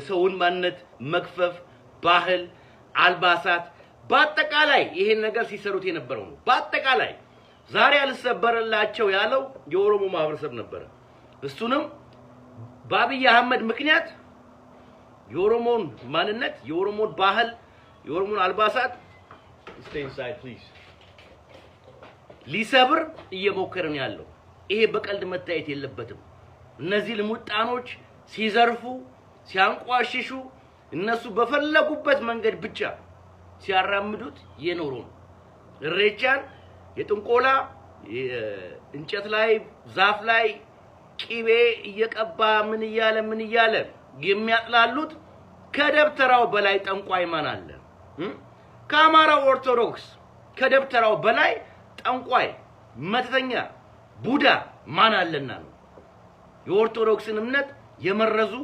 የሰውን ማንነት መክፈፍ ባህል አልባሳት በአጠቃላይ ይሄን ነገር ሲሰሩት የነበረው ነው በአጠቃላይ ዛሬ አልሰበረላቸው ያለው የኦሮሞ ማህበረሰብ ነበር እሱንም በአብይ አህመድ ምክንያት የኦሮሞን ማንነት የኦሮሞን ባህል የኦሮሞን አልባሳት stay inside please ሊሰብር እየሞከረ ነው ያለው ይሄ በቀልድ መታየት የለበትም እነዚህ ልሙጣኖች ሲዘርፉ ሲያንቋሽሹ እነሱ በፈለጉበት መንገድ ብቻ ሲያራምዱት የኖሩ እሬቻን የጥንቆላ እንጨት ላይ ዛፍ ላይ ቂቤ እየቀባ ምን ይያለ የሚያጥላሉት ከደብተራው በላይ ጠንቋይ ማን አለ ከአማራው ኦርቶዶክስ ከደብተራው በላይ ጠንቋይ መተተኛ ቡዳ ማን አለና ነው የኦርቶዶክስን እምነት የመረዙ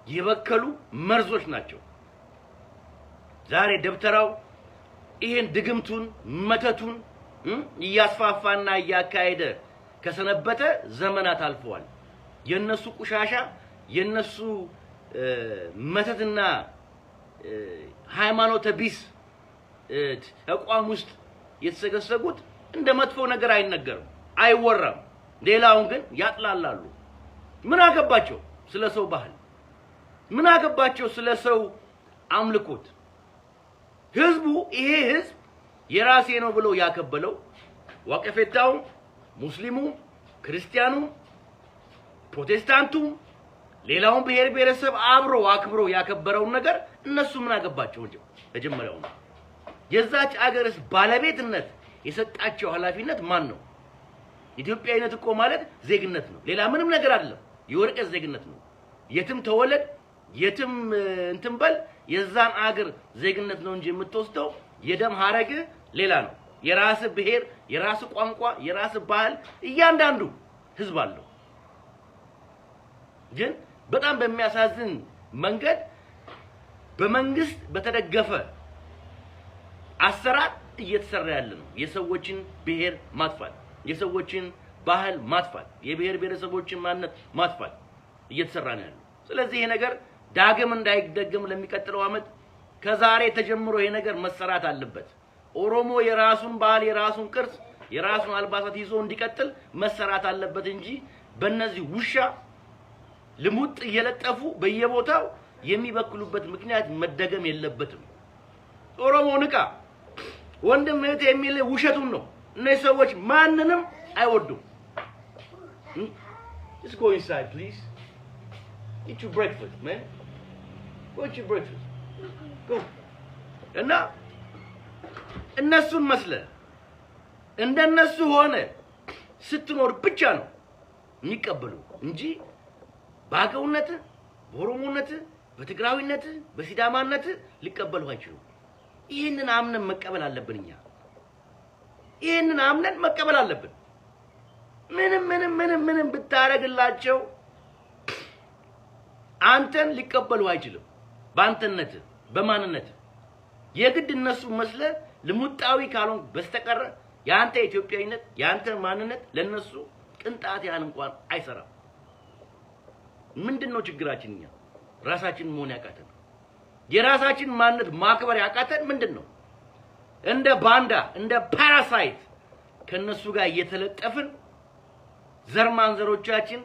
የበከሉ መርዞች ናቸው ዛሬ ደብተራው ይሄን ድግምቱን መተቱን ያስፋፋና ያካሄደ ከሰነበተ ዘመናት አልፈዋል የነሱ ቁሻሻ የነሱ መተትና ሃይማኖተ ቢስ ተቋም ውስጥ የተሰገሰጉት እንደ መጥፎ ነገር አይነገርም አይወራም ሌላውን ግን ያጥላላሉ ምን አገባቸው ስለ ሰው ባህል ምን አገባቸው ስለ ሰው አምልኮት ህዝቡ ይሄ ህዝብ የራሴ ነው ብሎ ያከበለው ዋቀፈታው ሙስሊሙ ክርስቲያኑ ፕሮቴስታንቱ ሌላውን ብሔር ብሔረሰብ አብሮ አክብሮ ያከበረው ነገር እነሱ ምን አገባቸው እንጂ መጀመሪያው የዛች አገርስ ባለቤትነት የሰጣቸው ኃላፊነት ማን ነው ኢትዮጵያዊነት እኮ ማለት ዜግነት ነው ሌላ ምንም ነገር አይደለም የወርቀት ዜግነት ነው የትም ተወለድ የትም እንትንበል የዛን አገር ዜግነት ነው እንጂ የምትወስደው የደም ሐረግ ሌላ ነው የራስ ብሔር የራስ ቋንቋ የራስ ባህል እያንዳንዱ ህዝብ አለው ግን በጣም በሚያሳዝን መንገድ በመንግስት በተደገፈ አሰራር እየተሰራ ያለ ነው የሰዎችን ብሔር ማጥፋት የሰዎችን ባህል ማጥፋት የብሔር ብሔረሰቦችን ማንነት ማጥፋት እየተሰራ ነው ያለው ስለዚህ ይሄ ነገር ዳግም እንዳይደገም ለሚቀጥለው አመት ከዛሬ ተጀምሮ ይሄ ነገር መሰራት አለበት ኦሮሞ የራሱን ባህል የራሱን ቅርጽ የራሱን አልባሳት ይዞ እንዲቀጥል መሰራት አለበት እንጂ በእነዚህ ውሻ ልሙጥ እየለጠፉ በየቦታው የሚበክሉበት ምክንያት መደገም የለበትም ኦሮሞ ንቃ ወንድም እህት የሚል ውሸቱን ነው እነዚህ ሰዎች ማንንም አይወዱም Just go inside please eat your breakfast man go eat your breakfast go እና እነሱን መስለ እንደነሱ ሆነ ስትኖር ብቻ ነው የሚቀበሉ እንጂ ባገውነት በኦሮሞነት በትግራዊነት በሲዳማነት ሊቀበሉ አይችሉም ይሄንን አምነን መቀበል አለብንኛ ይሄንን አምነን መቀበል አለብን ምንም ብታረግላቸው አንተን ሊቀበሉ አይችልም ባንተነት በማንነት የግድ እነሱ መስለ ልሙጣዊ ካልሆን በስተቀር ያንተ ኢትዮጵያዊነት ያንተ ማንነት ለነሱ ቅንጣት ያህል እንኳን አይሰራም ምንድነው ችግራችንኛ ራሳችን መሆን ያቃተን የራሳችን ማንነት ማክበር ያቃተን ምንድነው እንደ ባንዳ እንደ ፓራሳይት ከነሱ ጋር እየተለጠፍን ዘርማንዘሮቻችን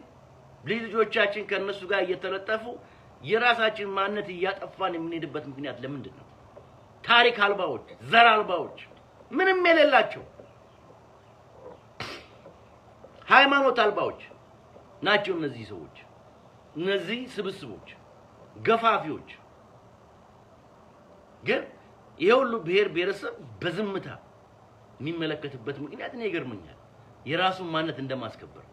ልጆቻችን ከነሱ ጋር እየተለጠፉ የራሳችን ማንነት እያጠፋን የምንሄድበት ምክንያት ለምንድነው ታሪክ አልባዎች ዘር አልባዎች ምንም የሌላቸው ሃይማኖት አልባዎች ናቸው እነዚህ ሰዎች እነዚህ ስብስቦች ገፋፊዎች ግን የሁሉ ብሔር ብሔረሰብ በዝምታ የሚመለከትበት ምክንያት እኔ ይገርመኛል የራሱን ማንነት እንደማስከበር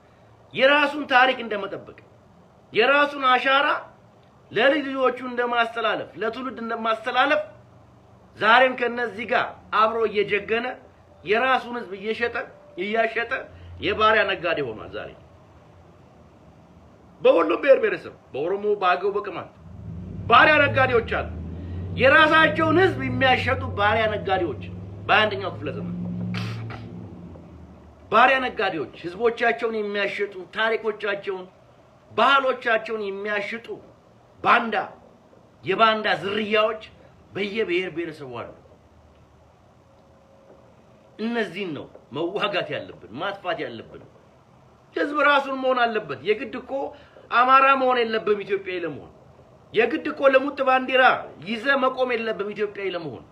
የራሱን ታሪክ እንደመጠበቅ የራሱን አሻራ ለልጆቹ እንደማስተላለፍ ለትውልድ እንደማስተላለፍ ዛሬም ከነዚህ ጋር አብሮ እየጀገነ የራሱን ህዝብ እያሸጠ የባሪያ ነጋዴ ሆኗል ዛሬ በሁሉም ብሔር ብሔረሰብ በኦሮሞ ባገው በቅማንት ባሪያ ነጋዴዎች አሉ የራሳቸውን ህዝብ የሚያሸጡ ባሪያ ነጋዴዎች በአንደኛው ክፍለ ዘመን ባሪያ ነጋዴዎች ህዝቦቻቸውን የሚያሸጡ ታሪኮቻቸውን ባህሎቻቸውን የሚያሸጡ ባንዳ የባንዳ ዝርያዎች በየብሔር ብሔረሰቡ አሉ። እነዚህን ነው መዋጋት ያለብን ማጥፋት ያለብን። ህዝብ ራሱን መሆን አለበት። የግድ እኮ አማራ መሆን የለብም ኢትዮጵያዊ ለመሆን። የግድ እኮ ለሙት ባንዲራ ይዘ መቆም የለብም ኢትዮጵያዊ ለመሆን።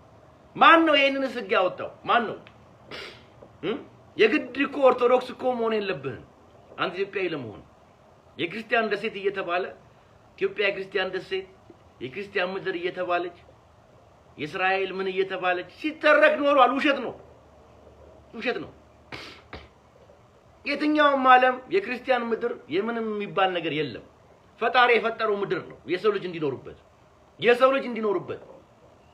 ማን ነው ይሄንን ህግ ያወጣው? ማን ነው? የግድ እኮ ኦርቶዶክስ እኮ መሆን የለብህም አንተ ኢትዮጵያዊ ለመሆን። የክርስቲያን ደሴት እየተባለ ኢትዮጵያ የክርስቲያን ደሴት የክርስቲያን ምድር እየተባለች የእስራኤል ምን እየተባለች ሲተረክ ኖሯል። ውሸት ነው፣ ውሸት ነው። የትኛውም ዓለም የክርስቲያን ምድር የምንም የሚባል ነገር የለም። ፈጣሪ የፈጠረው ምድር ነው የሰው ልጅ እንዲኖርበት። የሰው ልጅ እንዲኖርበት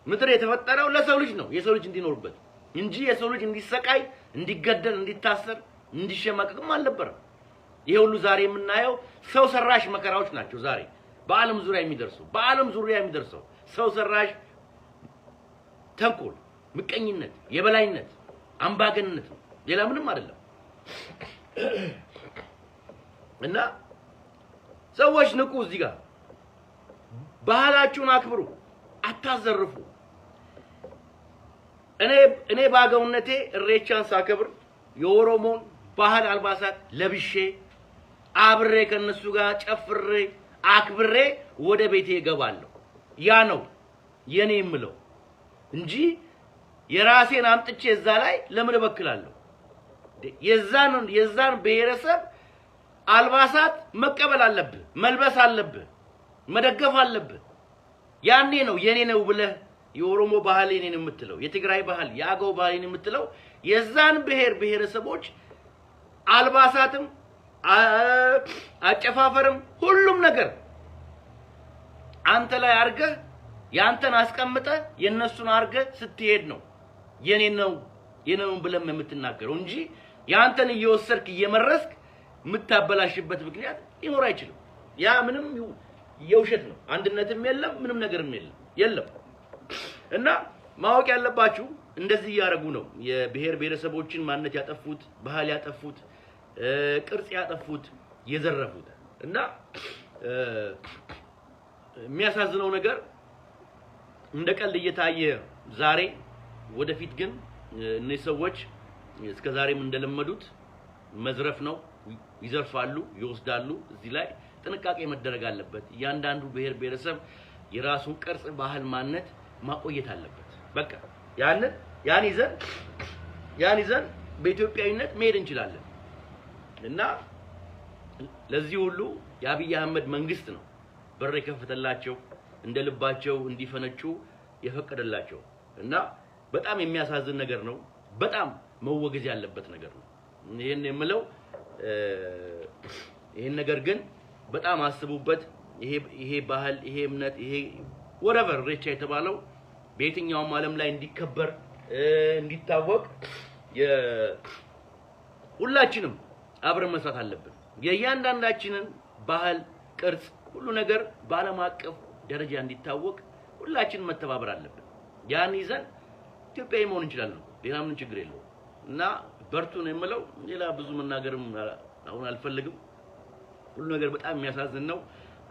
ምድር የተፈጠረው ለሰው ልጅ ነው የሰው ልጅ እንዲኖርበት እንጂ የሰው ልጅ እንዲሰቃይ፣ እንዲገደል፣ እንዲታሰር፣ እንዲሸማቀቅም አልነበረም። ይሄ ሁሉ ዛሬ የምናየው ሰው ሰራሽ መከራዎች ናቸው። ዛሬ በዓለም ዙሪያ የሚደርሰው ሰው ሰራሽ ተንኮል፣ ምቀኝነት፣ የበላይነት፣ አምባገነንነት ነው። ሌላ ምንም አይደለም። እና ሰዎች ንቁ። እዚህ ጋር ባህላችሁን አክብሩ፣ አታዘርፉ። እኔ ባገውነቴ እሬቻን ሳከብር የኦሮሞን ባህል አልባሳት ለብሼ አብሬ ከነሱ ጋር ጨፍሬ አክብሬ ወደ ቤቴ እገባለሁ። ያ ነው የኔ የምለው እንጂ የራሴን አምጥቼ እዛ ላይ ለምን እበክላለሁ? የዛን ብሔረሰብ አልባሳት መቀበል አለብህ፣ መልበስ አለብህ፣ መደገፍ አለብህ። ያኔ ነው የኔ ነው ብለህ የኦሮሞ ባህል የኔን የምትለው፣ የትግራይ ባህል፣ የአገው ባህል የኔን የምትለው። የዛን ብሔረሰቦች አልባሳትም አጨፋፈርም ሁሉም ነገር አንተ ላይ አርገህ ያንተን አስቀምጠህ የነሱን አርገህ ስትሄድ ነው የኔ ነው ብለህ የምትናገረው እንጂ ያንተን እየወሰድክ እየመረስክ የምታበላሽበት ምክንያት ሊኖር አይችልም። ያ ምንም የውሸት ነው። አንድነትም የለም፣ ምንም ነገርም የለም። እና ማወቅ ያለባችሁ እንደዚህ ያረጉ ነው የብሔር ብሔረሰቦችን ማንነት ያጠፉት፣ ባህል ያጠፉት፣ ቅርጽ ያጠፉት፣ የዘረፉት። እና የሚያሳዝነው ነገር እንደ ቀልድ እየታየ ዛሬ ወደፊት ግን እነዚህ ሰዎች እስከዛሬም እንደለመዱት መዝረፍ ነው። ይዘርፋሉ፣ ይወስዳሉ። እዚህ ላይ ጥንቃቄ መደረግ አለበት። እያንዳንዱ ብሔር ብሔረሰብ የራሱን ቅርጽ፣ ባህል፣ ማንነት ማቆየት አለበት። በቃ ያን ይዘን በኢትዮጵያዊነት መሄድ እንችላለን። እና ለዚህ ሁሉ የአብይ አህመድ መንግስት ነው በር የከፈተላቸው፣ እንደ ልባቸው እንዲፈነጩ የፈቀደላቸው። እና በጣም የሚያሳዝን ነገር ነው። በጣም መወገዝ ያለበት ነገር ነው። ይሄን የምለው ይሄን ነገር ግን በጣም አስቡበት። ይሄ ባህል፣ ይሄ እምነት፣ ይሄ ወረቨር ሬቻ የተባለው በየትኛውም ዓለም ላይ እንዲከበር እንዲታወቅ ሁላችንም አብረን መስራት አለብን። የእያንዳንዳችንን ባህል፣ ቅርጽ፣ ሁሉ ነገር በዓለም አቀፍ ደረጃ እንዲታወቅ ሁላችንም መተባበር አለብን። ያን ይዘን ኢትዮጵያዊ መሆን እንችላለን። ሌላ ምን ችግር የለውም። እና በርቱ ነው የምለው። ሌላ ብዙ መናገርም አሁን አልፈልግም። ሁሉ ነገር በጣም የሚያሳዝን ነው።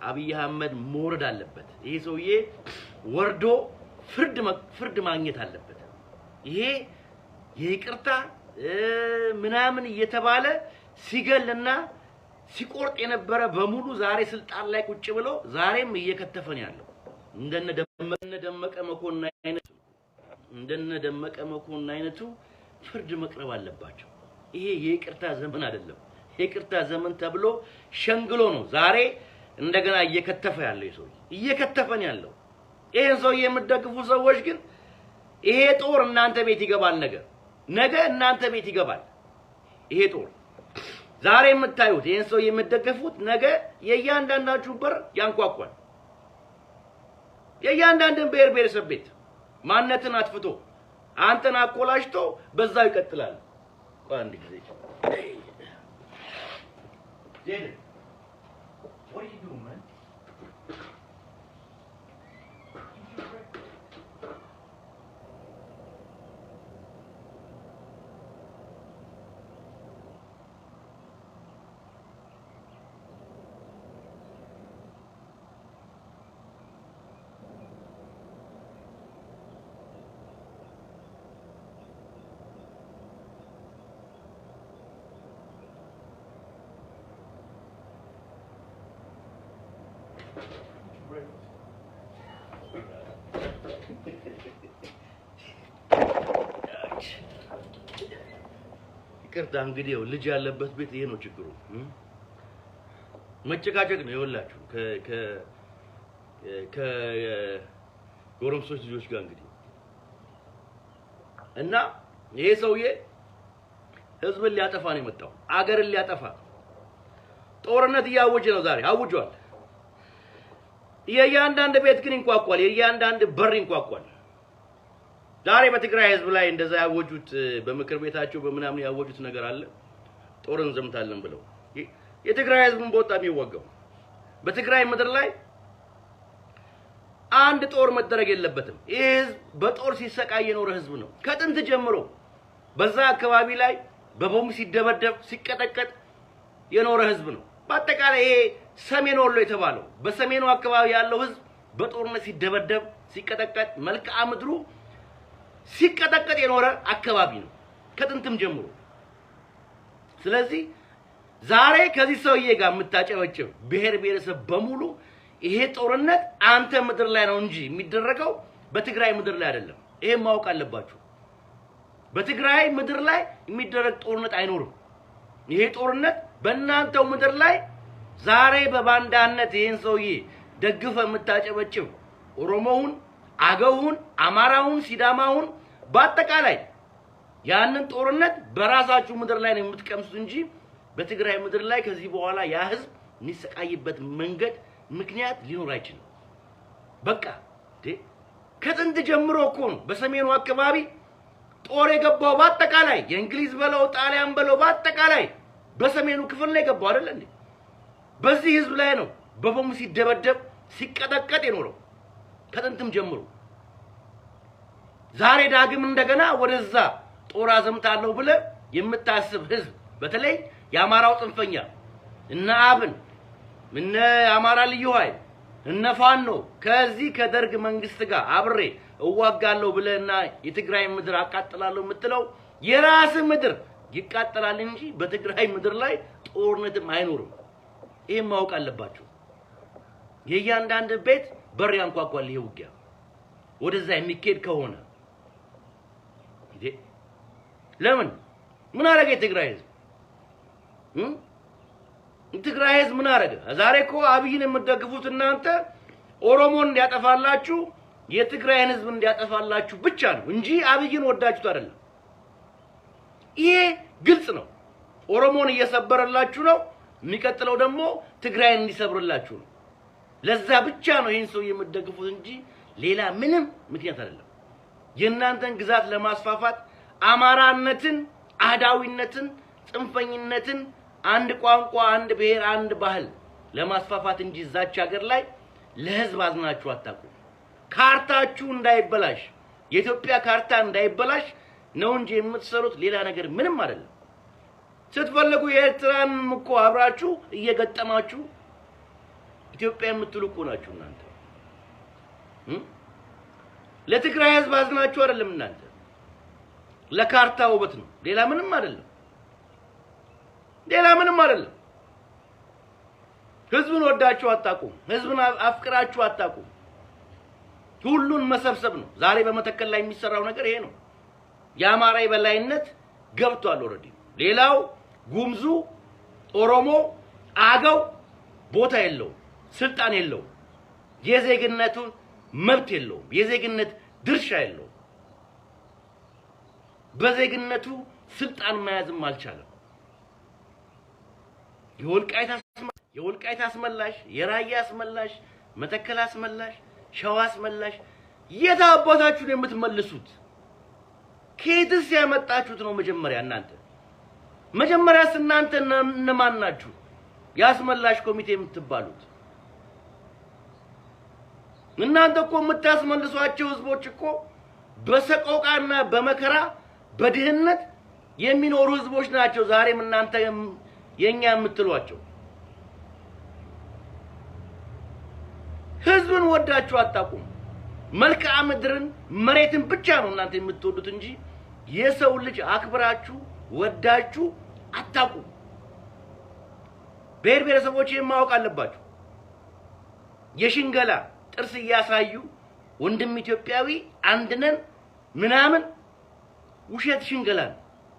አብይ አህመድ መውረድ አለበት። ይሄ ሰውዬ ወርዶ ፍርድ ማግኘት አለበት። ይሄ የይቅርታ ምናምን እየተባለ ሲገልና ሲቆርጥ የነበረ በሙሉ ዛሬ ስልጣን ላይ ቁጭ ብሎ ዛሬም እየከተፈን ያለው እንደነ ደመቀ መኮንን አይነቱ ፍርድ መቅረብ አለባቸው። ይሄ የይቅርታ ዘመን አይደለም። የይቅርታ ዘመን ተብሎ ሸንግሎ ነው ዛሬ እንደገና እየከተፈ ያለው ሰውዬ እየከተፈን ያለው። ይሄን ሰውዬ የምትደግፉ ሰዎች ግን ይሄ ጦር እናንተ ቤት ይገባል። ነገ እናንተ ቤት ይገባል ይሄ ጦር። ዛሬ የምታዩት ይሄን ሰውዬ የምትደግፉት ነገ የእያንዳንዳችሁ በር ያንኳኳል። የእያንዳንዱን ብሔረሰብ ቤት ማንነትን አጥፍቶ አንተን አቆላሽቶ በዛው ይቀጥላል። አንድ ጊዜ What are you doing, man? ይቅርታ እንግዲህ ልጅ ያለበት ቤት ይሄ ነው ችግሩ መጨቃጨቅ ነው ይወላችሁ ጎረምሶች ልጆች ጋር እንግዲህ እና ይሄ ሰውዬ ህዝብን ሊያጠፋ ነው የመጣው አገርን ሊያጠፋ ጦርነት ያወጀ ነው ዛሬ አውጇል የያንዳንድ ቤት ግን እንቋቋል የያንዳንድ በር እንቋቋል ዛሬ በትግራይ ህዝብ ላይ እንደዛ ያወጁት በምክር ቤታቸው በመናምን ያወጁት ነገር አለ ጦርን ዘምታለን ብለው የትግራይ ህዝብን በወጣም ይወጋው በትግራይ ምድር ላይ አንድ ጦር መደረግ የለበትም ይሄ ህዝብ በጦር ሲሰቃይ የኖረ ህዝብ ነው ከጥንት ጀምሮ በዛ አካባቢ ላይ በቦምብ ሲደበደብ ሲቀጠቀጥ የኖረ ህዝብ ነው በአጠቃላይ ይሄ ሰሜን ወሎ የተባለው በሰሜኑ አካባቢ ያለው ህዝብ በጦርነት ሲደበደብ ሲቀጠቀጥ መልክዓ ምድሩ ሲቀጠቀጥ የኖረ አካባቢ ነው ከጥንትም ጀምሮ ስለዚህ ዛሬ ከዚህ ሰውዬ ጋር የምታጨበጭብ ብሔር ብሔረሰብ በሙሉ ይሄ ጦርነት አንተ ምድር ላይ ነው እንጂ የሚደረገው በትግራይ ምድር ላይ አይደለም ይሄ ማወቅ አለባችሁ በትግራይ ምድር ላይ የሚደረግ ጦርነት አይኖርም ይሄ ጦርነት በእናንተው ምድር ላይ ዛሬ በባንዳነት ይሄን ሰውዬ ደግፈ የምታጨበጭብ ኦሮሞውን አገውን አማራውን ሲዳማውን በአጠቃላይ ያንን ጦርነት በራሳችሁ ምድር ላይ ነው የምትቀምሱት እንጂ በትግራይ ምድር ላይ ከዚህ በኋላ ያ ህዝብ የሚሰቃይበት መንገድ ምክንያት ሊኖር አይችልም በቃ ከጥንት ጀምሮ እኮ ነው በሰሜኑ አካባቢ ጦር የገባው በአጠቃላይ የእንግሊዝ በለው ጣሊያን በለው በአጠቃላይ በሰሜኑ ክፍል ላይ ገባው አይደል እንዴ በዚህ ህዝብ ላይ ነው በቦምብ ሲደበደብ ሲቀጠቀጥ የኖረው ከጥንትም ጀምሮ ዛሬ ዳግም እንደገና ወደዛ ጦር አዘምታለሁ ብለ የምታስብ ህዝብ በተለይ የአማራው ጽንፈኛ እነ አብን እነ አማራ ልዩ ኃይል እነ ፋኖ ከዚህ ከደርግ መንግስት ጋር አብሬ እዋጋለሁ ብለና የትግራይ ምድር አቃጥላለሁ የምትለው የራስ ምድር ይቃጠላል እንጂ በትግራይ ምድር ላይ ጦርነትም አይኖርም ይሄን ማወቅ አለባችሁ የያንዳንድ ቤት በር ያንኳኳል ይሄ ውጊያ ወደዛ የሚኬድ ከሆነ ለምን ምን አረገ የትግራይ ህዝብ የትግራይ ህዝብ ምን አረገ ዛሬ እኮ አብይን የምትደግፉት እናንተ ኦሮሞን እንዲያጠፋላችሁ የትግራይን ህዝብ እንዲያጠፋላችሁ ብቻ ነው እንጂ አብይን ወዳችሁት አይደለም ይሄ ግልጽ ነው ኦሮሞን እየሰበረላችሁ ነው የሚቀጥለው ደግሞ ትግራይን እንዲሰብርላችሁ ነው ለዛ ብቻ ነው ይሄን ሰው የምትደግፉት እንጂ ሌላ ምንም ምክንያት አይደለም የእናንተን ግዛት ለማስፋፋት አማራነትን አህዳዊነትን ጽንፈኝነትን አንድ ቋንቋ አንድ ብሔር አንድ ባህል ለማስፋፋት እንጂ ዛች ሀገር ላይ ለህዝብ አዝናችሁ አታውቁ ካርታችሁ እንዳይበላሽ የኢትዮጵያ ካርታ እንዳይበላሽ ነው እንጂ የምትሰሩት ሌላ ነገር ምንም አይደለም ስትፈልጉ የኤርትራን እኮ አብራችሁ እየገጠማችሁ ኢትዮጵያ የምትልቁ ናችሁ እናንተ ለትግራይ ህዝብ አዝናችሁ አይደለም እናንተ ለካርታ ውበት ነው ሌላ ምንም አይደለም ህዝብን ወዳችሁ አጣቁም ህዝብን አፍቅራችሁ አጣቁም ሁሉን መሰብሰብ ነው ዛሬ በመተከል ላይ የሚሰራው ነገር ይሄ ነው የአማራ የበላይነት ገብቷል ኦሬዲ ሌላው ጉምዙ ኦሮሞ አገው ቦታ የለው ስልጣን የለው የዜግነቱ መብት የለው የዜግነት ድርሻ የለው በዜግነቱ ስልጣን መያዝም አልቻለም የወልቃይት አስመላሽ የራያ አስመላሽ መተከል አስመላሽ ሸዋ አስመላሽ የታባታችሁ ነው የምትመልሱት ከየትስ ያመጣችሁት ነው መጀመሪያስ እናንተ እነማን ናችሁ ያስመላሽ ኮሚቴ የምትባሉት እናንተ እኮ የምታስመልሷቸው ህዝቦች እኮ በሰቆቃና በመከራ በድህነት የሚኖሩ ህዝቦች ናቸው ዛሬም እናንተ የኛ የምትሏቸው ህዝብን ወዳችሁ አጣቁም መልክዓ ምድርን መሬትን ብቻ ነው እናንተ የምትወዱት እንጂ የሰው ልጅ አክብራችሁ ወዳችሁ አጣቁም ብሔር ብሔረሰቦችን ማወቅ አለባችሁ የሽንገላ ጥርስ እያሳዩ ወንድም ኢትዮጵያዊ አንድነን ምናምን ውሸት ሽንገላ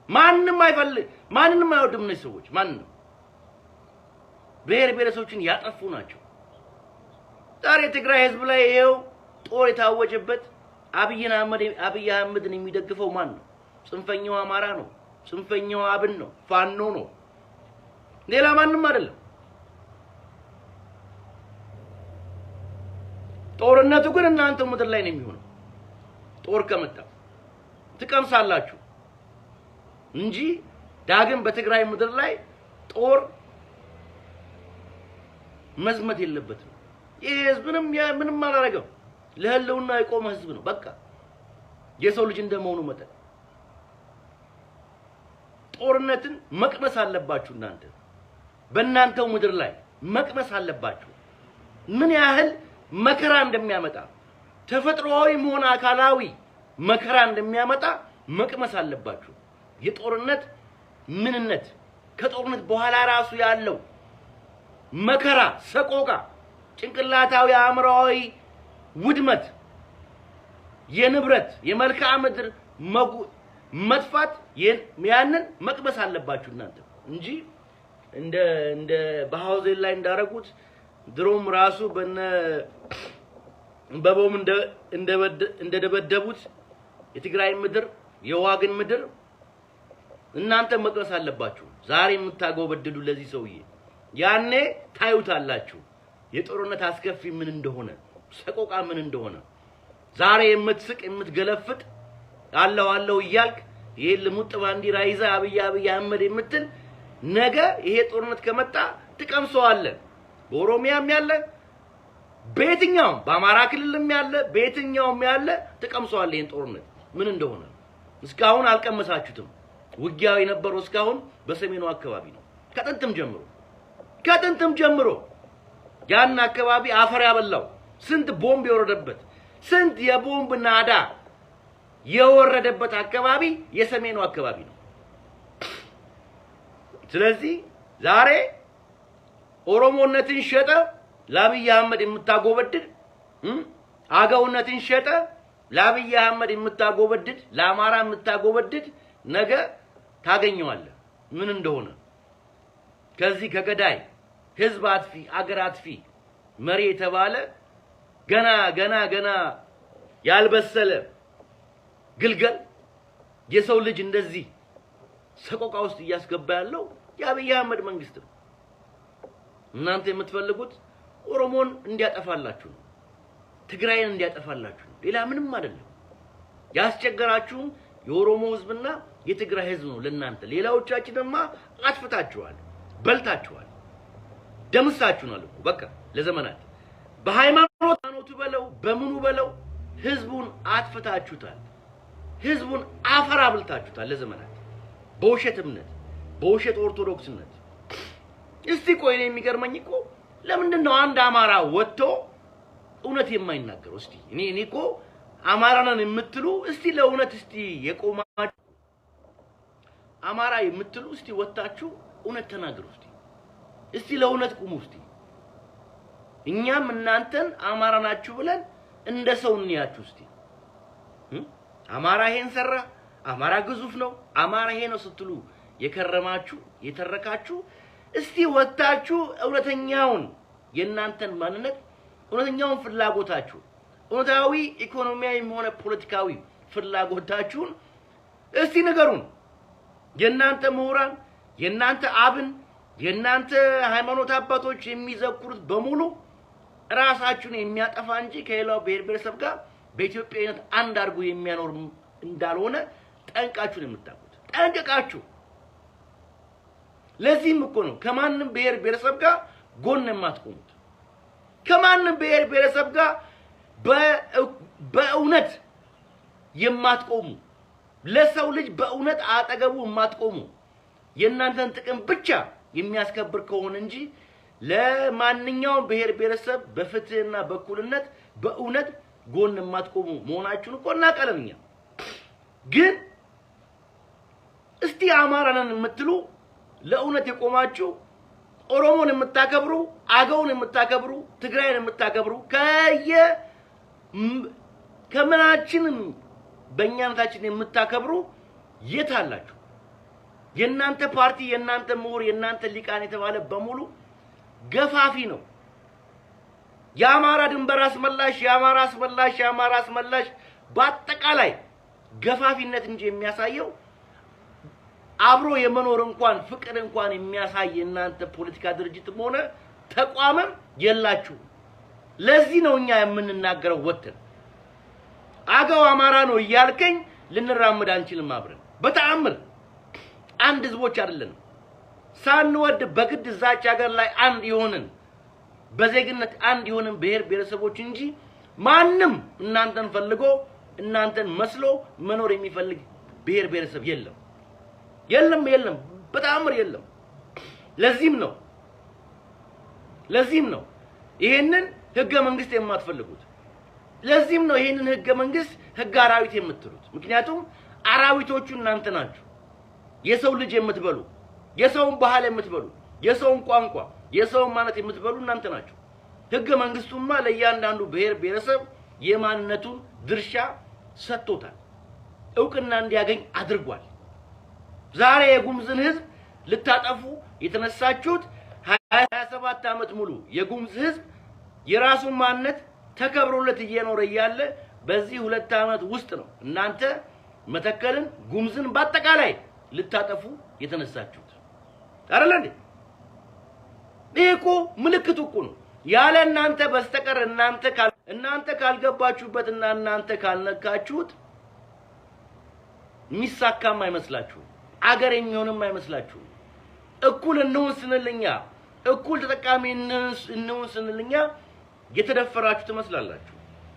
ማንንም አይፈልግ ማንንም አይወድም ነው ሰዎች ማንንም ብሔር ብሔረሰቦችን ያጠፉ ናቸው ዛሬ ትግራይ ህዝብ ላይ ይሄው ጦር የታወጀበት አብይ አህመድን የሚደግፈው ማን ነው ጽንፈኛው አማራ ነው ጽንፈኛው አብን ነው ፋኖ ነው ሌላ ማንንም አይደለም ጦርነቱ ግን እናንተ ምድር ላይ ነው የሚሆነው ጦር ከመጣ ትቀምሳላችሁ እንጂ ዳግም በትግራይ ምድር ላይ ጦር መዝመት የለበትም ይሄ ህዝብንም ምንም አላረገም ለህልውና የቆመ ህዝብ ነው በቃ የሰው ልጅ እንደመሆኑ መጠን ጦርነትን መቅመስ አለባችሁ እናንተ በእናንተው ምድር ላይ መቅመስ አለባችሁ ምን ያህል መከራ እንደሚያመጣ ተፈጥሮአዊ ሆነ አካላዊ መከራ እንደሚያመጣ መቅመስ አለባችሁ የጦርነት ምንነት ከጦርነት በኋላ ራሱ ያለው መከራ ሰቆቃ ጭንቅላታዊ አእምሮአዊ ውድመት የንብረት የመልክዓ ምድር መጥፋት ያንን መቅመስ አለባችሁ እናንተ እንጂ እንደ በሃውዜን ላይ እንዳረጉት ድሮም ራሱ በቦም እንደደበደቡት የትግራይ ምድር የዋግን ምድር እናንተ መቅመስ አለባችሁ ዛሬ የምታጎበድሉ ለዚህ ሰውዬ ያኔ ታዩታላችሁ የጦርነት አስከፊ ምን እንደሆነ ሰቆቃ ምን እንደሆነ ዛሬ የምትስቅ የምትገለፍጥ አለው እያልክ ይሄ ልሙጥ ባንዲራ ይዛ አብይ አህመድ የምትል ነገ ይሄ ጦርነት ከመጣ ትቀምሰዋለህ በኦሮሚያም ያለ በየትኛውም በአማራ ክልልም ያለ በየትኛውም ያለ ትቀምሰዋለህ ይሄን ጦርነት ምን እንደሆነ እስካሁን አልቀመሳችሁትም ውጊያው የነበረው እስካሁን በሰሜኑ አካባቢ ነው ከጥንትም ጀምሮ ያን አካባቢ አፈር ያበላው ስንት ቦምብ የወረደበት ስንት የቦምብ ናዳ የወረደበት አካባቢ የሰሜኑ አካባቢ ነው ስለዚህ ዛሬ ኦሮሞነትን ሸጠ ለአብይ አህመድ የምታጎበድድ አገውነትን ሸጠ ለአብይ አህመድ የምታጎበድድ ለአማራ የምታጎበድድ ነገ ታገኘዋለህ ምን እንደሆነ ከዚህ ከገዳይ ህዝብ አጥፊ አገር አጥፊ መሪ የተባለ ገና ያልበሰለ ግልገል የሰው ልጅ እንደዚህ ሰቆቃ ውስጥ እያስገባ ያለው የአብይ አህመድ መንግስት ነው እናንተ የምትፈልጉት ኦሮሞን እንዲያጠፋላችሁ ነው ትግራይን እንዲያጠፋላችሁ ነው ሌላ ምንም አይደለም ያስቸገራችሁ የኦሮሞ ህዝብና የትግራይ ህዝብ ነው ለእናንተ ሌላዎቻችንማ አጥፍታችኋል በልታችኋል ደምሳችሁናል እኮ በቃ ለዘመናት በሃይማኖቱ በለው በምኑ በለው ህዝቡን አጥፍታችሁታል ህዝቡን አፈር አብልታችሁታል ለዘመናት በውሸት እምነት በውሸት ኦርቶዶክስነት እስቲ ቆይ ነው የሚገርመኝ እኮ ለምንድን ነው አንድ አማራ ወጥቶ እውነት የማይናገረው እስቲ እኔ እኮ አማራ ነን የምትሉ እስቲ ለእውነት እስቲ የቆማችሁ አማራ የምትሉ እስቲ ወጣችሁ እውነት ተናገሩ እስቲ ለእውነት ቁሙ እስቲ እኛም እናንተን አማራ ናችሁ ብለን እንደ ሰው እንያችሁ እስቲ አማራ ይሄን ሰራ አማራ ግዙፍ ነው አማራ ይሄ ነው ስትሉ የከረማችሁ የተረካችሁ እስቲ ወጣችሁ እውነተኛውን የናንተን ማንነት እውነተኛውን ፍላጎታችሁ እውነታዊ ኢኮኖሚያዊ ሆነ ፖለቲካዊ ፍላጎታችሁን እስቲ ንገሩን የናንተ ምሁራን የናንተ አብን የናንተ ሃይማኖት አባቶች የሚዘክሩት በሙሉ ራሳችሁን የሚያጠፋ እንጂ ከሌላው ብሔር ብሔረሰብ ጋር በኢትዮጵያዊነት አንድ አድርጎ የሚያኖር እንዳልሆነ ጠንቃችሁን የምታውቁት ጠንቅቃችሁ ለዚህም እኮ ነው ከማንም ብሔር ብሔረሰብ ጋር ጎን የማትቆሙት ከማንም ብሔር ብሔረሰብ ጋር በእውነት የማትቆሙ ለሰው ልጅ በእውነት አጠገቡ የማትቆሙ የእናንተን ጥቅም ብቻ የሚያስከብር ከሆነ እንጂ ለማንኛውም ብሔር ብሔረሰብ በፍትህና በእኩልነት በእውነት ጎን የማትቆሙ መሆናችሁን እኮ እናውቃለን ግን እስቲ አማራ ነን የምትሉ ለእውነት የቆማችሁ ኦሮሞን የምታከብሩ አገውን የምታከብሩ ትግራይን የምታከብሩ ከምናችንም በእኛነታችን የምታከብሩ የት አላችሁ? የናንተ ፓርቲ የናንተ ምሁር የናንተ ሊቃን የተባለ በሙሉ ገፋፊ ነው። የአማራ ድንበር አስመላሽ የአማራ አስመላሽ በአጠቃላይ ገፋፊነት እንጂ የሚያሳየው አብሮ የመኖር እንኳን ፍቅር እንኳን የሚያሳይ እናንተ ፖለቲካ ድርጅትም ሆነ ተቋምም የላችሁ። ለዚህ ነው እኛ የምንናገረው ወጥተን አገው አማራ ነው እያልከኝ ልንራመድ አንችልም አብረን በተአምር አንድ ህዝቦች አይደለም ሳንወድ በግድ እዛች ሀገር ላይ አንድ ይሆንን በዜግነት አንድ ይሆንን ብሔር ብሔረሰቦች እንጂ ማንም እናንተን ፈልጎ እናንተን መስሎ መኖር የሚፈልግ ብሔር ብሔረሰብ የለም በተአምር የለም። ለዚህም ነው ይሄንን ህገ መንግስት የማትፈልጉት። ለዚህም ነው ይሄንን ህገ መንግስት ህገ አራዊት የምትሉት። ምክንያቱም አራዊቶቹ እናንተ ናችሁ። የሰው ልጅ የምትበሉ የሰውን ባህል የምትበሉ የሰውን ቋንቋ የሰውን ማንነት የምትበሉ እናንተ ናችሁ። ህገ መንግስቱማ ለእያንዳንዱ ብሔር ብሔረሰብ የማንነቱን ድርሻ ሰጥቶታል፣ እውቅና እንዲያገኝ አድርጓል። ዛሬ የጉምዝን ህዝብ ልታጠፉ የተነሳችሁት 27 ዓመት ሙሉ የጉምዝ ህዝብ የራሱን ማንነት ተከብሮለት እየኖረ ያለ በዚህ 2 ዓመት ውስጥ ነው እናንተ መተከልን ጉምዝን በአጠቃላይ ልታጠፉ የተነሳችሁት አይደል እንዴ? ይሄኮ ምልክቱ እኮ ነው። ያለ እናንተ በስተቀር እናንተ ካልገባችሁበትና እናንተ ካልነካችሁት ሚሳካም አይመስላችሁ፣ አገር የሚሆንም አይመስላችሁ። እኩል እንሁን ስንልኛ እኩል ተጠቃሚ እንሁን ስንልኛ የተደፈራችሁ ትመስላላችሁ፣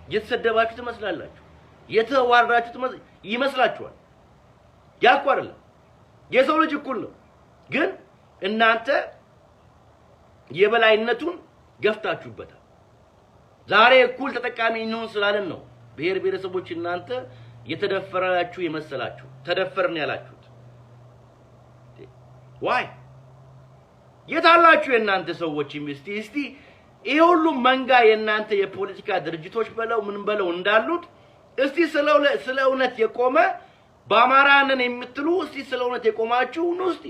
የተሰደባችሁ ትመስላላችሁ፣ የተዋረዳችሁ ይመስላችኋል። ያልኩ አይደለም። የሰው ልጅ እኩል ነው። ግን እናንተ የበላይነቱን ገፍታችሁበታል። ዛሬ እኩል ተጠቃሚ እንሁን ስላለን ነው ብሔር ብሔረሰቦች እናንተ የተደፈራችሁ የመሰላችሁ ተደፈርን ያላችሁት። ዋይ የታላችሁ የእናንተ ሰዎች እስቲ ይሄ ሁሉ መንጋ የእናንተ የፖለቲካ ድርጅቶች በለው ምን በለው እንዳሉት እስቲ ስለ እውነት የቆመ በአማራንን የምትሉ እስቲ ስለ እውነት የቆማችሁ ነው። እስቲ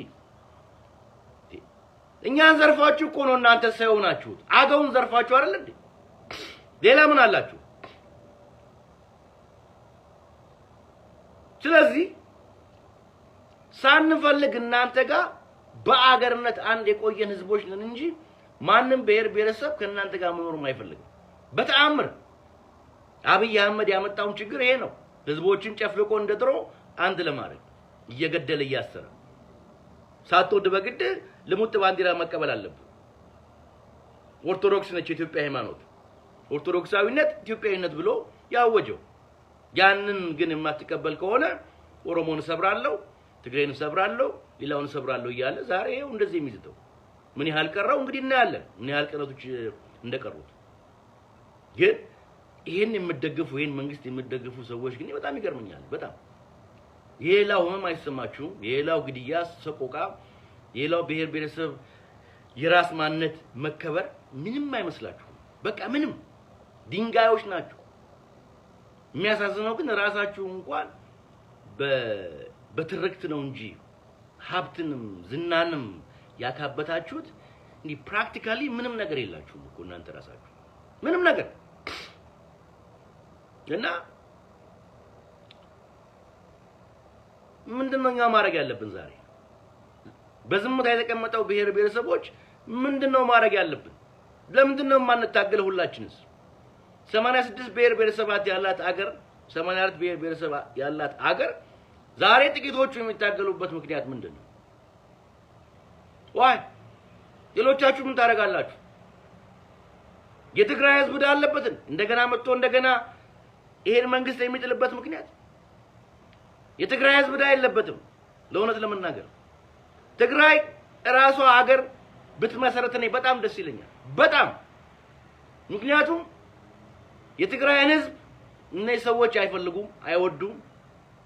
እኛን ዘርፋችሁ እኮ ነው እናንተ ሰው ናችሁት። አገውን ዘርፋችሁ አይደል እንዴ? ሌላ ምን አላችሁ? ስለዚህ ሳንፈልግ እናንተ ጋር በአገርነት አንድ የቆየን ህዝቦች ነን እንጂ ማንም ብሔር ብሔረሰብ ከእናንተ ጋር መኖር አይፈልግም በተአምር። አብይ አህመድ ያመጣውን ችግር ይሄ ነው። ህዝቦችን ጨፍልቆ እንደድሮ አንድ ለማድረግ እየገደለ እያሰረ ሳትወድ በግድ ልሙጥ ባንዲራ መቀበል አለብህ። ኦርቶዶክስ ነች የኢትዮጵያ ሃይማኖት፣ ኦርቶዶክሳዊነት ኢትዮጵያዊነት ብሎ ያወጀው። ያንን ግን የማትቀበል ከሆነ ኦሮሞን ሰብራለሁ፣ ትግሬን ሰብራለሁ፣ ሌላውን ሰብራለሁ እያለ ዛሬ ይኸው እንደዚህ የሚዝተው ምን ያህል ቀረው እንግዲህ እናያለን። ምን ያህል ቀረቶች እንደቀሩት። ግን ይሄን መንግስት የምትደግፉ ሰዎች ግን በጣም ይገርመኛል። በጣም የሌላው ህመም አይሰማችሁም። የሌላው ግድያ፣ ሰቆቃ፣ የሌላው ብሔር ብሔረሰብ የራስ ማንነት መከበር ምንም አይመስላችሁም። በቃ ምንም ድንጋዮች ናችሁ። የሚያሳዝነው ግን ራሳችሁ እንኳን በትርክት ነው እንጂ ሀብትንም ዝናንም ያካበታችሁት እንዲህ ፕራክቲካሊ ምንም ነገር የላችሁም እኮ እናንተ ራሳችሁ ምንም ነገር። እና ምንድነው እኛ ማድረግ ያለብን ዛሬ? በዝምታ የተቀመጠው ብሔር ብሔረሰቦች ምንድነው ማድረግ ያለብን? ለምንድነው የማንታገለው ሁላችንስ? 86 ብሔር ብሔረሰባት ያላት አገር 84 ብሔር ብሔረሰብ ያላት አገር ዛሬ ጥቂቶቹ የሚታገሉበት ምክንያት ምንድነው? ዋይ ሌሎቻችሁ ምን ታረጋላችሁ? የትግራይ ህዝብ ዳለበትን እንደገና መጥቶ እንደገና ይሄን መንግስት የሚጥልበት ምክንያት የትግራይ ህዝብ ዳ የለበትም። ለእውነት ለመናገር ትግራይ ራሷ ሀገር ብትመሰረት እኔ በጣም ደስ ይለኛል በጣም። ምክንያቱም የትግራይን ህዝብ እነዚህ ሰዎች አይፈልጉም፣ አይወዱም።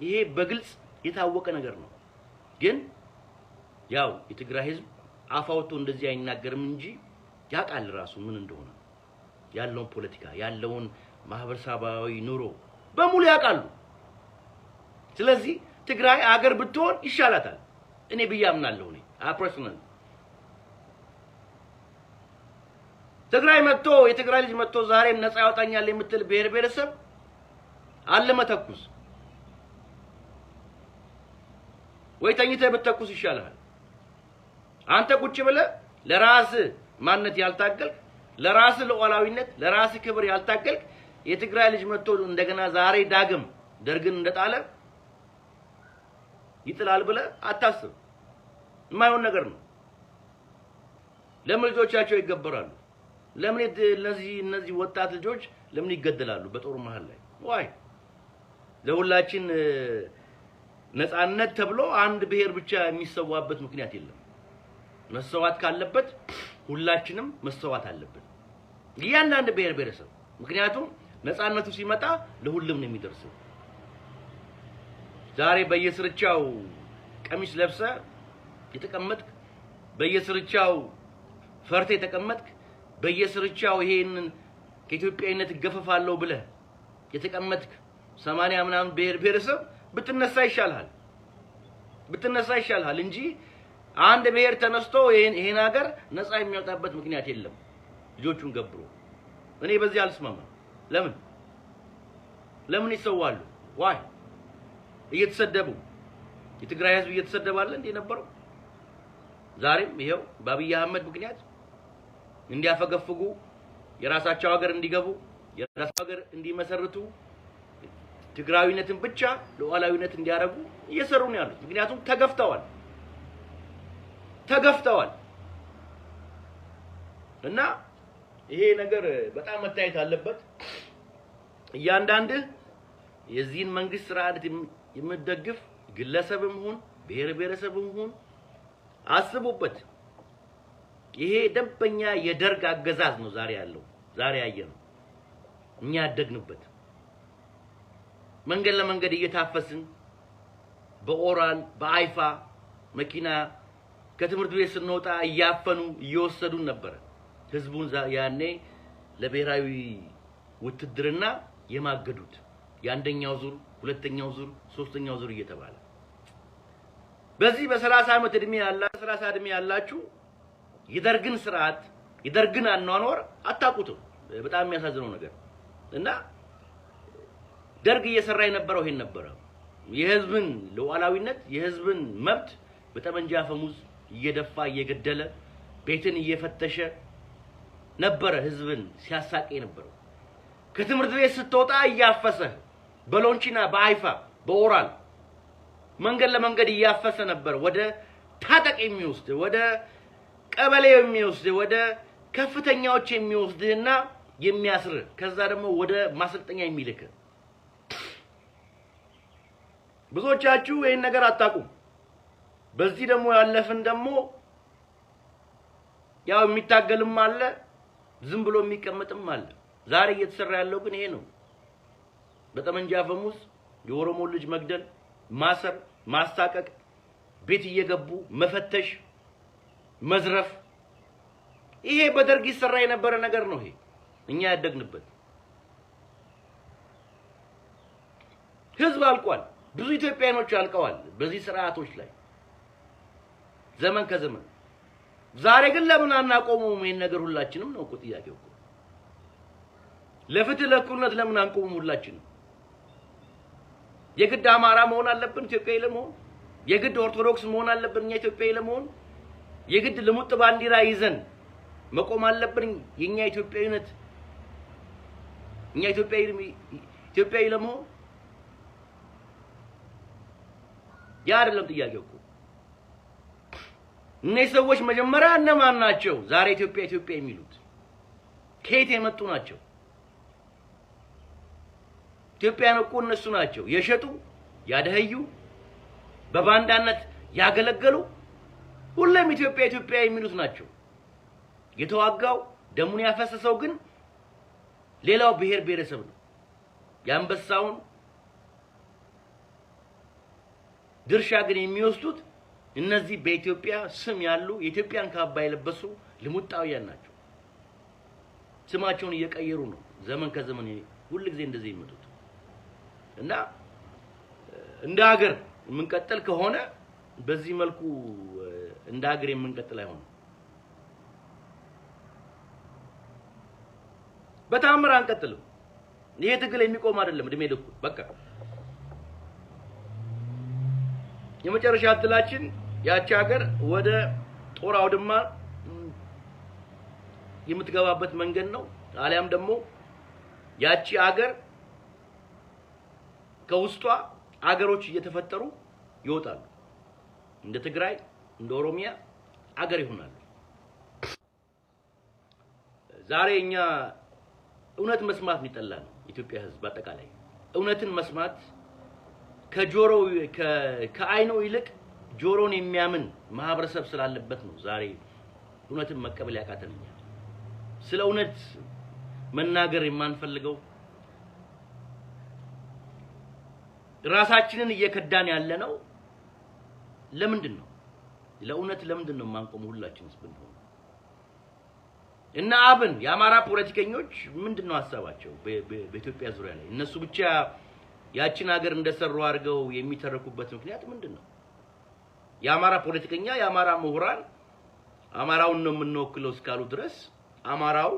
ይሄ በግልጽ የታወቀ ነገር ነው። ግን ያው የትግራይ ህዝብ አፋውቶ እንደዚህ አይናገርም እንጂ ያቃል ራሱ ምን እንደሆነ ያለውን ፖለቲካ ያለውን ማህበረሰባዊ ኑሮ በሙሉ ያቃሉ ስለዚህ ትግራይ አገር ብትሆን ይሻላታል እኔ ብያምናለሁ እኔ ፐርሰናሊ ትግራይ መጥቶ የትግራይ ልጅ መጥቶ ዛሬም ነፃ ያወጣኛል የምትል ብሔር ብሔረሰብ አለ መተኩስ ወይ ተኝተህ ብትተኩስ ይሻላል አንተ ቁጭ ብለህ ለራስ ማንነት ያልታገልክ ለራስ ለኦላዊነት ለራስ ክብር ያልታገልክ የትግራይ ልጅ መጥቶ እንደገና ዛሬ ዳግም ደርግን እንደጣለ ይጥላል ብለህ አታስብ የማይሆን ነገር ነው ለምን ልጆቻቸው ይገበራሉ ለምን እነዚህ ወጣት ልጆች ለምን ይገደላሉ በጦር መሃል ላይ ዋይ ለሁላችን ነፃነት ተብሎ አንድ ብሔር ብቻ የሚሰዋበት ምክንያት የለም መሰዋት ካለበት ሁላችንም መሰዋት አለብን እያንዳንዱ ብሔር ብሔረሰብ ምክንያቱም ነፃነቱ ሲመጣ ለሁሉም ነው የሚደርሰው ዛሬ በየስርቻው ቀሚስ ለብሰ የተቀመጥክ በየስርቻው ፈርተ የተቀመጥክ በየስርቻው ይሄንን ከኢትዮጵያዊነት ገፈፋለሁ ብለ የተቀመጥክ 80 ምናምን ብሔር ብሔረሰብ ብትነሳ ይሻልሃል እንጂ አንድ ብሔር ተነስቶ ይሄን ሀገር ነፃ የሚያወጣበት ምክንያት የለም ልጆቹን ገብሮ እኔ በዚህ አልስማማም ለምን ይሰዋሉ ዋይ እየተሰደቡ የትግራይ ህዝብ እየተሰደባለ እንዴ ነበረው ዛሬም ይሄው በአብይ አህመድ ምክንያት እንዲያፈገፍጉ የራሳቸው ሀገር እንዲገቡ የራሳቸው ሀገር እንዲመሰርቱ ትግራዊነትን ብቻ ለዋላዊነት እንዲያረጉ እየሰሩ ነው ያሉት ምክንያቱም ተገፍተዋል እና ይሄ ነገር በጣም መታየት አለበት እያንዳንዱ የዚህን መንግስት ስርዓት የምትደግፍ ግለሰብም ሆነ ብሔር ብሔረሰብም ሆነ አስቡበት ይሄ ደንበኛ የደርግ አገዛዝ ነው ዛሬ ያየነው እኛ ያደግንበት መንገድ ለመንገድ እየታፈስን በኦራል በአይፋ መኪና ከትምህርት ቤት ስንወጣ እያፈኑ እየወሰዱን ነበር ህዝቡን ያኔ ለብሔራዊ ውትድርና የማገዱት የአንደኛው ዙር ሁለተኛው ዙር ሶስተኛው ዙር እየተባለ በዚህ በ30 ዓመት እድሜ ያላችሁ የደርግን ስርዓት የደርግን አኗኗር አታቁቱም በጣም የሚያሳዝነው ነገር እና ደርግ እየሰራ የነበረው ይሄን ነበር የህዝብን ለዋላዊነት የህዝብን መብት በጠመንጃ ፈሙዝ እየደፋ እየገደለ ቤትን እየፈተሸ ነበር ህዝብን ሲያሳቀ ነበር ከትምህርት ቤት ስትወጣ እያፈሰ በሎንቺና በአይፋ በኦራል መንገድ ለመንገድ እያፈሰ ነበር ወደ ታጠቅ የሚወስድ ወደ ቀበሌ የሚወስድ ወደ ከፍተኛዎች የሚወስድና የሚያስር ከዛ ደግሞ ወደ ማሰልጠኛ የሚልክ ብዙዎቻችሁ ይሄን ነገር አጣቁም በዚህ ደግሞ ያለፈን ደግሞ ያው የሚታገልም አለ ዝም ብሎ የሚቀመጥም አለ ዛሬ እየተሰራ ያለው ግን ይሄ ነው በጠመንጃ ፈሙዝ የኦሮሞ ልጅ መግደል ማሰር ማስታቀቅ ቤት እየገቡ መፈተሽ መዝረፍ ይሄ በደርግ ይሰራ የነበረ ነገር ነው ይሄ እኛ ያደግንበት ህዝብ አልቋል ብዙ ኢትዮጵያኖች አልቀዋል በዚህ ስርዓቶች ላይ ዘመን ከዘመን ዛሬ ግን ለምን አናቆሙም ይሄን ነገር ሁላችንም ነው እኮ ጥያቄው እኮ ለፍትህ ለእኩልነት ለምን አንቆሙም ሁላችንም የግድ አማራ መሆን አለብን ኢትዮጵያዊ ለመሆን የግድ ኦርቶዶክስ መሆን አለብን እኛ ኢትዮጵያዊ ለመሆን የግድ ልሙጥ ባንዲራ ይዘን መቆም አለብን የኛ ኢትዮጵያዊነት እኛ ኢትዮጵያዊ ለመሆን ያ አይደለም ጥያቄው እኮ እነዚህ ሰዎች መጀመሪያ እነማን ናቸው ዛሬ ኢትዮጵያ የሚሉት ከየት የመጡ ናቸው ኢትዮጵያን እኮ እነሱ ናቸው የሸጡ ያደህዩ በባንዳነት ያገለገሉ ሁሉም ኢትዮጵያ የሚሉት ናቸው የተዋጋው ደሙን ያፈሰሰው ግን ሌላው ብሔር ብሔረሰብ ነው ያንበሳውን ድርሻ ግን የሚወስዱት እነዚህ በኢትዮጵያ ስም ያሉ የኢትዮጵያን ካባ የለበሱ ልሙጣውያን ናቸው። ስማቸውን እየቀየሩ ነው ዘመን ከዘመን ሁሉ ጊዜ እንደዚህ ይመጡት እና እንደ ሀገር የምንቀጥል ከሆነ በዚህ መልኩ እንደ ሀገር የምንቀጥል አይሆንም። በታምር አንቀጥልም። ይሄ ትግል የሚቆም አይደለም እድሜ ልኩ በቃ የመጨረሻ እድላችን ያቺ ሀገር ወደ ጦር አውድማ የምትገባበት መንገድ ነው። አሊያም ደግሞ ያቺ ሀገር ከውስጧ አገሮች እየተፈጠሩ ይወጣሉ። እንደ ትግራይ እንደ ኦሮሚያ አገር ይሆናሉ። ዛሬ እኛ እውነት መስማት የሚጠላ ነው ኢትዮጵያ ህዝብ አጠቃላይ እውነትን መስማት ከጆሮው ከአይኑ ይልቅ ጆሮን የሚያምን ማህበረሰብ ስላለበት ነው ዛሬ እውነትን መቀበል ያቃተንኛ ስለ እውነት መናገር የማንፈልገው ራሳችንን እየከዳን ያለ ነው። ለምንድን ነው ለእውነት ለምንድን ነው ማንቆመው? ሁላችንስ ብንሆን እና አብን የአማራ ፖለቲከኞች ምንድነው ሐሳባቸው በኢትዮጵያ ዙሪያ ላይ እነሱ ብቻ ያቺን ሀገር እንደሰሩ አድርገው የሚተረኩበት ምክንያት ምንድነው? የአማራ ፖለቲከኛ የአማራ ምሁራን አማራውን ነው የምንወክለው እስካሉ ድረስ አማራው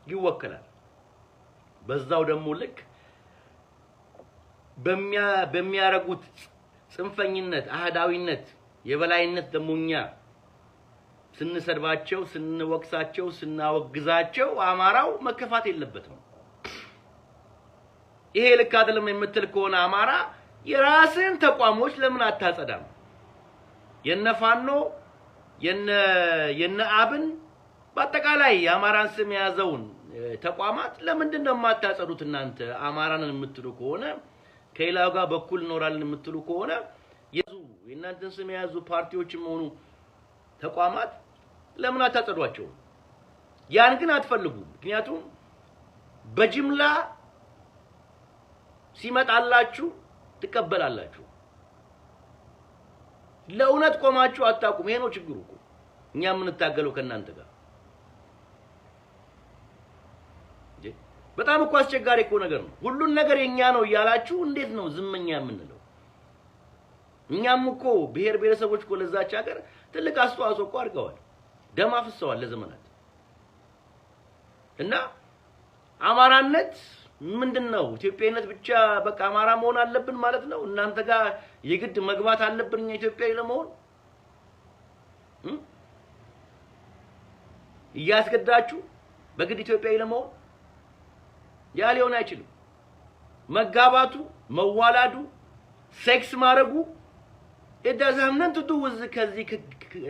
ይወከላል። በዛው ደግሞ ልክ በሚያረጉት ጽንፈኝነት አህዳዊነት የበላይነት ደሞኛ ስንሰድባቸው ስንወቅሳቸው ስናወግዛቸው አማራው መከፋት የለበትም። ይሄ ልክ አይደለም የምትል ከሆነ አማራ የራስን ተቋሞች ለምን አታጸዳም? የነፋኖ የነ አብን በአጠቃላይ የአማራን ስም የያዘውን ተቋማት ለምንድን ነው የማታጸዱት? እናንተ አማራንን የምትሉ ከሆነ ከሌላው ጋር በኩል ኖራልን የምትሉ ከሆነ የእናንተን ስም የያዙ ፓርቲዎችም ሆኑ ተቋማት ለምን አታጸዷቸው? ያን ግን አትፈልጉም። ምክንያቱም በጅምላ ሲመጣላችሁ ትቀበላላችሁ። ለእውነት ቆማችሁ አታቁም። ይሄ ነው ችግሩ እኮ እኛ የምንታገለው ከእናንተ ጋር። በጣም እኮ አስቸጋሪ እኮ ነገር ነው። ሁሉን ነገር የኛ ነው እያላችሁ እንዴት ነው ዝምኛ የምንለው? እኛም እኮ ብሔር ብሔረሰቦች እኮ ለዛች ሀገር ትልቅ አስተዋጽኦ እኮ አድርገዋል። ደም አፍሰዋል ለዘመናት። እና አማራነት ምንድነው? ኢትዮጵያዊነት ብቻ በቃ አማራ መሆን አለብን ማለት ነው? እናንተ ጋር የግድ መግባት አለብን ኢትዮጵያዊ ለመሆን እያስገዳችሁ በግድ ኢትዮጵያዊ ለመሆን ያ ሊሆን አይችልም። መጋባቱ መዋላዱ ሴክስ ማድረጉ እዳዛምነን ትዱውዝ ከዚህ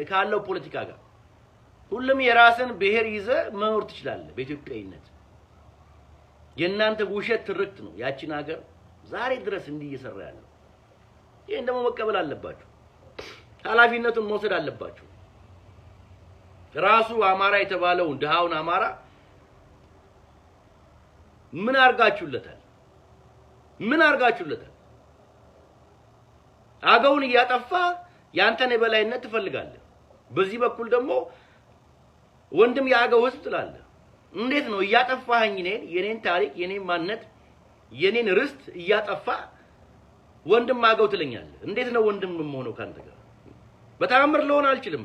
ካለው ፖለቲካ ጋር ሁሉም የራስን ብሔር ይዘ መኖር ትችላለህ በኢትዮጵያዊነት። የእናንተ ውሸት ትርክት ነው ያቺን ሀገር ዛሬ ድረስ እንዲህ እየሰራ ያለው። ይሄን ደግሞ መቀበል አለባችሁ። ኃላፊነቱን መውሰድ አለባችሁ። ራሱ አማራ የተባለው ድሃውን አማራ ምን አርጋችሁለታል? ምን አርጋችሁለታል? አገውን እያጠፋ ያንተን የበላይነት ትፈልጋለህ። በዚህ በኩል ደግሞ ወንድም ያገው ህዝብ ትላለህ። እንዴት ነው እያጠፋኸኝ የኔን ታሪክ የኔን ማንነት የኔን ርስት እያጠፋ ወንድም አገው ትለኛለህ? እንዴት ነው ወንድም የምሆነው ካንተ ጋር? በተአምር ልሆን አልችልም።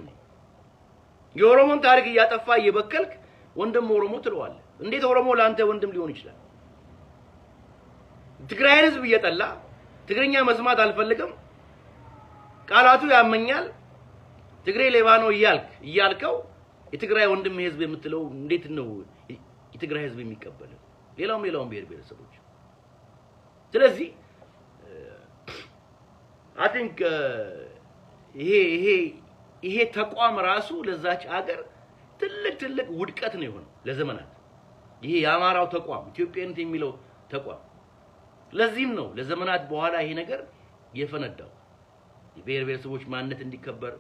የኦሮሞን ታሪክ እያጠፋ እየበከልክ ወንድም ኦሮሞ ትለዋለህ። እንዴት ኦሮሞ ላንተ ወንድም ሊሆን ይችላል? ትግራይ ህዝብ እየጠላ ትግርኛ መስማት አልፈልግም፣ ቃላቱ ያመኛል፣ ትግሬ ሌባ ነው እያልከው የትግራይ ወንድም ህዝብ የምትለው እንዴት ነው የትግራይ ህዝብ የሚቀበለው? ሌላውም ብሔር ብሔረሰቦች። ስለዚህ I think ይሄ ተቋም ራሱ ለዛች ሀገር ትልቅ ውድቀት ነው የሆነው ለዘመናት። ይሄ የአማራው ተቋም ኢትዮጵያዊነት የሚለው ተቋም ለዚህም ነው ለዘመናት በኋላ ይሄ ነገር የፈነዳው። የብሔር ብሔረሰቦች ማንነት እንዲከበር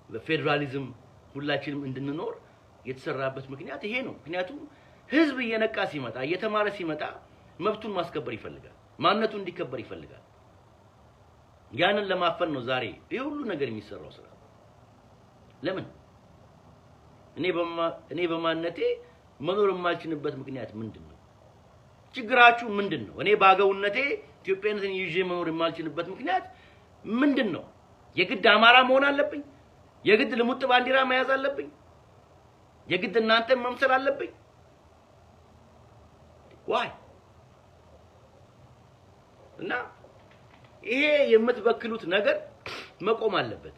በፌደራሊዝም ሁላችንም እንድንኖር የተሰራበት ምክንያት ይሄ ነው። ምክንያቱም ህዝብ እየነቃ ሲመጣ እየተማረ ሲመጣ መብቱን ማስከበር ይፈልጋል፣ ማንነቱ እንዲከበር ይፈልጋል። ያንን ለማፈን ነው ዛሬ ይሄ ሁሉ ነገር የሚሰራው ስራ። ለምን እኔ በማንነቴ መኖር የማልችልበት ምክንያት ምንድነው? ችግራችሁ ምንድነው? እኔ ባገውነቴ ኢትዮጵያነትን ይዤ መኖር የማልችልበት ምክንያት ምንድነው? የግድ አማራ መሆን አለብኝ? የግድ ልሙጥ ባንዲራ መያዝ አለብኝ? የግድ እናንተን መምሰል አለብኝ? ዋይ እና ይሄ የምትበክሉት ነገር መቆም አለበት።